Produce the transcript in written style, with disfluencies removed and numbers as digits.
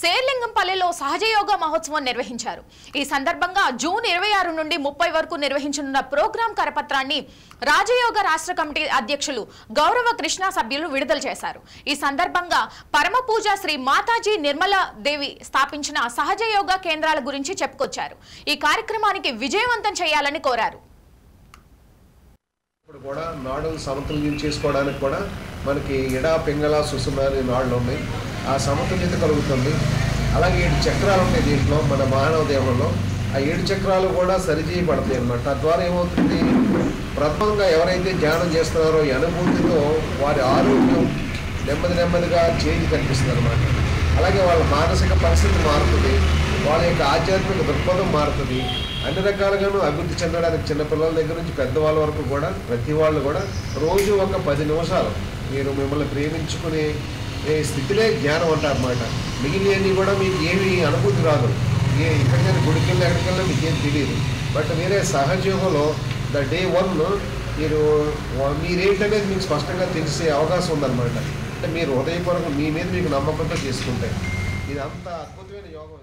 శేర్లింగంపల్లిలో సహజ యోగా మహోత్సవం నిర్వహించారు. ఈ సందర్భంగా జూన్ 26 నుండి 30 వరకు నిర్వహించనున్న ప్రోగ్రాం కరపత్రాన్ని రాజయోగ రాష్ట్ర కమిటీ అధ్యక్షులు గౌరవ కృష్ణ సభ్యులు విడుదల చేశారు. ఈ సందర్భంగా పరమ పూజ శ్రీ మాతాజీ నిర్మలా దేవి స్థాపించిన సహజ యోగా కేంద్రాల గురించి చెప్పుకొచ్చారు. ఈ కార్యక్రమానికి విజయవంతం చేయాలని కోరారు. ఇప్పుడు కూడా నాడులు సమతుల్యం చేసుకోవడానికి కూడా మనకి ఎడా పింగళ సుసుమారి నాడులు ఉన్నాయి. ఆ సమతుల్యత కలుగుతుంది. అలాగే 7 చక్రాలు ఉంటాయి దీంట్లో మన మానవ దేహంలో. ఆ 7 చక్రాలు కూడా సరిచేయబడతాయి అన్నమాట. తద్వారా ఏమవుతుంది, ప్రథమంగా ఎవరైతే ధ్యానం చేస్తున్నారో ఈ అనుభూతితో వారి ఆరోగ్యం నెమ్మదిగా చేంజ్ కనిపిస్తుంది అన్నమాట. అలాగే వాళ్ళ మానసిక పరిస్థితి మారుతుంది, వాళ్ళ యొక్క ఆధ్యాత్మిక దృక్పథం మారుతుంది. అన్ని రకాలుగాను అభివృద్ధి చెందడానికి చిన్నపిల్లల దగ్గర నుంచి పెద్దవాళ్ళ వరకు కూడా ప్రతి వాళ్ళు కూడా రోజు ఒక 10 నిమిషాలు మీరు మిమ్మల్ని ప్రేమించుకునే స్థితిలో జ్ఞానం అంటారన్నమాట. మిగిలినవి కూడా మీకు ఏమి అనుభూతి రాదు. ఎక్కడికైనా గుడికి వెళ్ళి ఎక్కడికెళ్ళినా మీకు ఏం తెలియదు. బట్ వేరే సహజయోగంలో ద డే 1 మీరేంటనేది మీకు స్పష్టంగా తెలిసే అవకాశం ఉందన్నమాట. అంటే మీరు హృదయపూర్వకంగా మీ మీద మీకు నమ్మకంతో చేసుకుంటే ఇది అంత అద్భుతమైన యోగం.